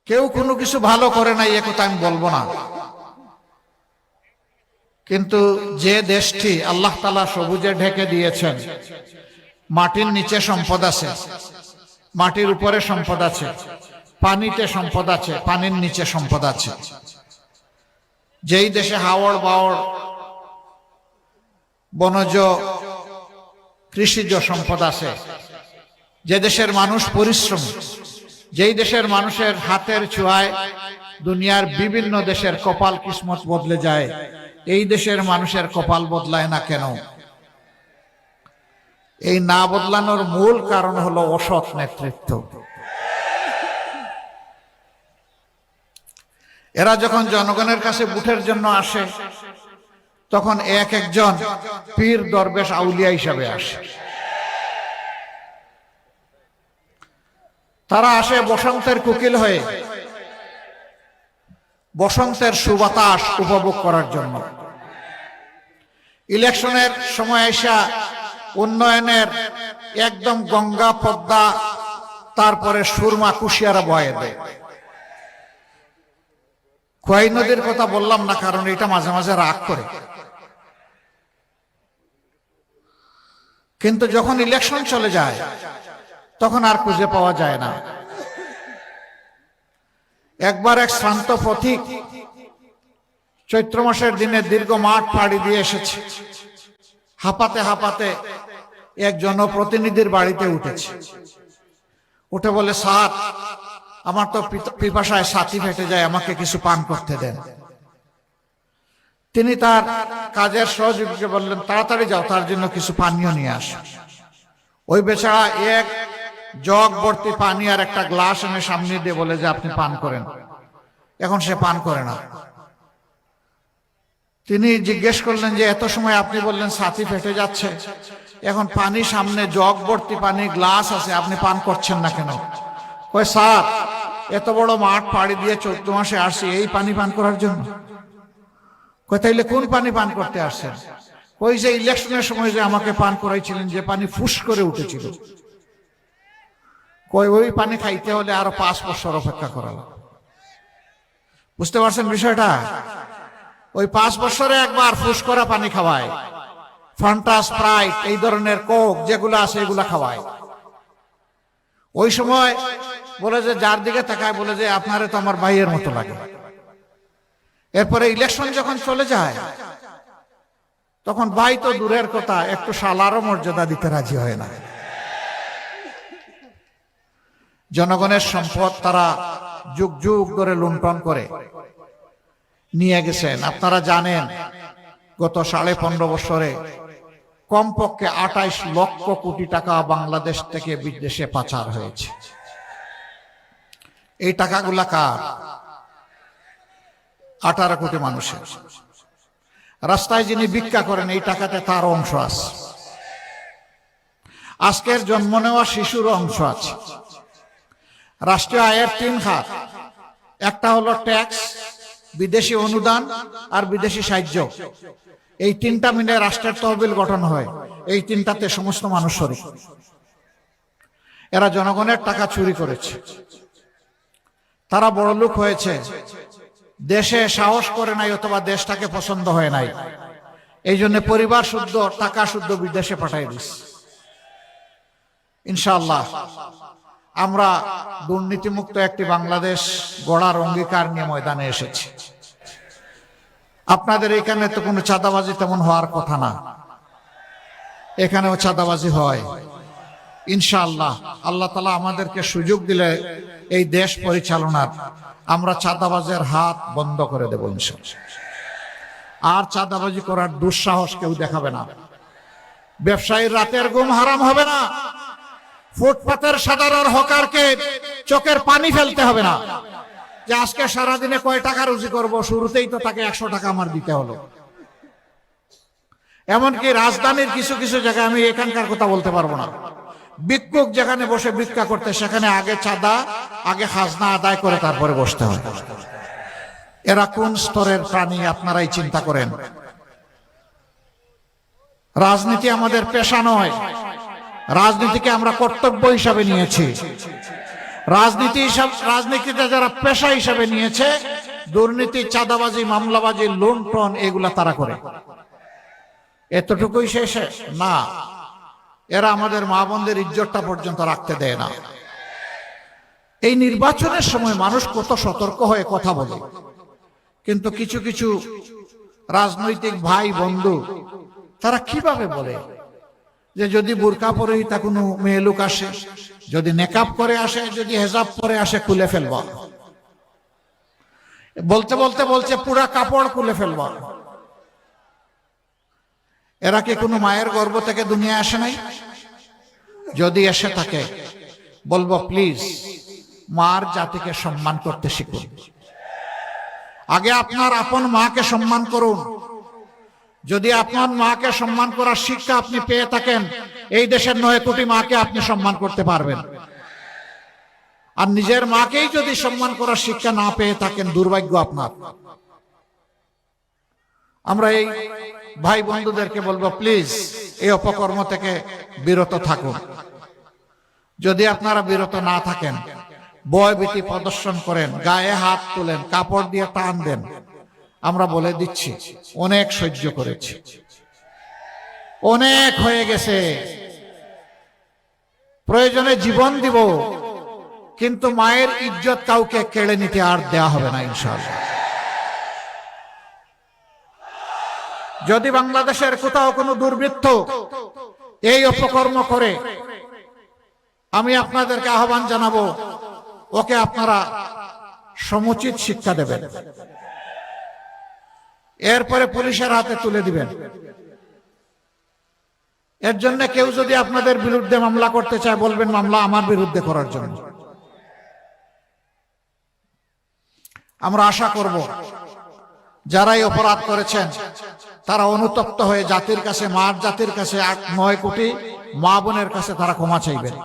কেউ কোনো কিছু ভালো করে নাই এ কথা আমি বলবো না, কিন্তু যে দেশটি আল্লাহ তাআলা সবুজে ঢেকে দিয়েছেন, মাটির নিচে সম্পদ আছে, মাটির উপরে সম্পদ আছে, পানিতে সম্পদ আছে, পানির নিচে সম্পদ আছে, যেই দেশে হাওড় বাওড় বনজ কৃষিজ সম্পদ আছে, যে দেশের মানুষ পরিশ্রমী, যেই দেশের মানুষের হাতের ছোঁয়ায় দুনিয়ার বিভিন্ন দেশের কপাল কিসমত বদলে যায়, এই দেশের মানুষের কপাল বদলায় না কেন? এই না বদলানোর মূল কারণ হলো অসৎ নেতৃত্ব। এরা যখন জনগণের কাছে ভোটের জন্য আসে, তখন এক একজন পীর দরবেশ আউলিয়া হিসাবে আসে। তারা আসে বসন্তের কোকিল হয়ে, বসন্তের সুবাতাস উপভোগ করার জন্য। ইলেকশনের সময় এসে উন্নয়নের একদম গঙ্গা পদ্মা তারপরে সুরমা কুশিয়ারা বয়ে দেয়। খোয়াই নদীর কথা বললাম না, কারণ এটা মাঝে মাঝে রাগ করে, কিন্তু যখন ইলেকশন চলে যায় তখন আর খুঁজে পাওয়া যায় না। একবার এক শ্রান্ত পথিক চৈত্র মাসের দিনে দীর্ঘ মাঠ পাড়ি দিয়ে এসেছে, হাঁপাতে হাঁপাতে এক জনপ্রতিনিধির বাড়িতে উঠেছে। উঠে বলে, স্যার, আমার তো পিপাসায় ছাতি ফেটে যায়, আমাকে কিছু পান করতে দেন। তিনি তার কাজের সহযোগীকে বললেন, তাড়াতাড়ি যাও, তার জন্য কিছু পানীয় নিয়ে আস। ওই বেচারা এক জগ ভর্তি পানি আর একটা গ্লাস এনে সামনে দিয়ে বলে যে আপনি পান করেন। এখন সে পান করে না। তিনি জিজ্ঞেস করলেন যে এত সময় আপনি বললেন ছাতি ফেটে যাচ্ছে, এখন পানি সামনে জগ ভর্তি পানি গ্লাস আছে, আপনি পান করছেন না কেন? কয়, স্যার, এত বড় মাঠ পাড়ি দিয়ে 14 মাসে আসছি এই পানি পান করার জন্য। কয়, তাইলে কোন পানি পান করতে আসছেন? ওই যে ইলেকশনের সময় যে আমাকে পান করাইছিলেন, যে পানি ফুস করে উঠেছিল। কয়, ওই পানি খাইতে হলে আরো 5 বছর অপেক্ষা করা লাগবে। বুঝতে পারছেন বিষয়টা? ওই 5 বছরে একবার ফুস করা পানি খাওয়ায়, ফান্টা, স্প্রাইট, এই ধরনের কোক যেগুলো আছে এগুলা খাওয়ায়। ওই সময় বলে যে যার দিকে তাকায় বলে যে আপনারে তো আমার ভাইয়ের মতো লাগে। এরপরে ইলেকশন যখন চলে যায় তখন ভাই তো দূরের কথা, একটু শালারও মর্যাদা দিতে রাজি হয় না। জনগণের সম্পদ তারা যুগ যুগ ধরে লুণ্ঠন করে নিয়ে গেছেন। আপনারা জানেন, গত 15.5 বছরে কমপক্ষে 28 লক্ষ কোটি টাকা বাংলাদেশ থেকে বিদেশে পাচার হয়েছে। এই টাকাগুলা কার? 18 কোটি মানুষের। রাস্তায় যিনি ভিক্ষা করেন, এই টাকাতে তার অংশ আছে। আজকের জন্ম নেওয়া শিশুর অংশ আছে। রাষ্ট্রীয় আয়ের 3 খাত, একটা হলো ট্যাক্স, বিদেশি অনুদান আর বিদেশি সাহায্য। এই 3টা মিলে রাষ্ট্রের তহবিল গঠন হয়। এই 3টাতে সমস্ত মানুষ শরীক। এরা জনগণের টাকা চুরি করেছে, তারা বড়লোক হয়েছে, দেশে সাহস করে নাই অথবা দেশটাকে পছন্দ হয় নাই, এই জন্য পরিবার শুদ্ধ টাকা শুদ্ধ বিদেশে পাঠাই দিচ্ছে। ইনশাআল্লাহ আমরা দুর্নীতিমুক্ত একটি বাংলাদেশ গড়ার অঙ্গীকার নিয়ে ময়দানে এসেছি। আপনাদের এখানে তো কোনো চাঁদাবাজি তেমন হওয়ার কথা না, এখানেও চাঁদাবাজি হয়। ইনশাআল্লাহ আল্লাহ তাআলা আমাদেরকে সুযোগ দিলে এই দেশ পরিচালনার, আমরা চাঁদাবাজের হাত বন্ধ করে দেব ইনশাআল্লাহ। আর চাঁদাবাজি করার দুঃসাহস কেউ দেখাবে না। ব্যবসায়ীর রাতের ঘুম হারাম হবে না। ফুটপাতের সাধারণ হকারকে চোখের পানি ফেলতে হবে না যে আজকে সারাদিনে কয় টাকা রুজি করব, শুরুতেই তো তাকে 100 টাকা আমার দিতে হলো। এমনকি রাজধানীর কিছু কিছু জায়গায়, আমি এখানকার কথা বলতে পারবো না, ভিক্ষুক যেখানে বসে ভিক্ষা করতে, সেখানে আগে চাঁদা, আগে খাজনা আদায় করে তারপরে বসতে হয়। এরা কোন স্তরের প্রাণী আপনারাই চিন্তা করেন। রাজনীতি আমাদের পেশা নয়, রাজনীতিকে আমরা কর্তব্য হিসাবে নিয়েছি। রাজনীতিতে যারা পেশা হিসাবে নিয়েছে, দুর্নীতি, চাঁদাবাজি, মামলাবাজি, লুণ্ঠন এগুলা তারা করে। এতটুকুই শেষে না, এরা আমাদের মা বোনদের ইজ্জতটা পর্যন্ত রাখতে দেয় না। এই নির্বাচনের সময় মানুষ কত সতর্ক হয়ে কথা বলে, কিন্তু কিছু কিছু রাজনৈতিক ভাই বন্ধু তারা কিভাবে বলে যে যদি বোরকা পরেই তা কোনো মেয়ে লোক আসে, যদি নেকাব করে আসে, যদি হেজাব পরে আসে, খুলে ফেলবা। বলতে বলতে বলছে পুরা কাপড় খুলে ফেলবা। এরা কি কোনো মায়ের গর্ভ থেকে দুনিয়া আসে নাই? যদি এসে থাকে বলবো প্লিজ মার জাতিকে সম্মান করতে শিখুন। আগে আপনার আপন মাকে সম্মান করুন। যদি আপনার মাকে সম্মান করার শিক্ষা আপনি পেয়ে থাকেন, এই দেশের 9 কোটি মাকে আপনি সম্মান করতে পারবেন। আর নিজের মাকেই যদি সম্মান করার শিক্ষা না পেয়ে থাকেন, দুর্ভাগ্য আপনার। আমরা এই ভাই বন্ধুদেরকে বলবো প্লিজ এই অপকর্ম থেকে বিরত থাকুন। যদি আপনারা বিরত না থাকেন, ভয়ভীতি প্রদর্শন করেন, গায়ে হাত তোলেন, কাপড় দিয়ে টান দেন, আমরা বলে দিচ্ছি অনেক সহ্য করেছি, অনেক হয়ে গেছে, প্রয়োজনে জীবন দিব, কিন্তু মায়ের ইজ্জত কাউকে কেড়ে নিতে আর দেয়া হবে না ইনশাআল্লাহ। যদি বাংলাদেশের কোথাও কোনো দুর্বৃত্ত এই অপকর্ম করে, আমি আপনাদেরকে আহ্বান জানাবো, ওকে আপনারা সমুচিত শিক্ষা দেবেন, এরপরে পুলিশের হাতে তুলে দিবেন। এর জন্য কেউ যদি আপনাদের বিরুদ্ধে মামলা করতে চায়, বলবেন মামলা আমার বিরুদ্ধে করার জন্য। আমরা আশা করব যারাই অপরাধ করেছেন তারা অনুতপ্ত হয়ে জাতির কাছে, মার জাতির কাছে, 9 কোটি মা বোনের কাছে তারা ক্ষমা চাইবেন।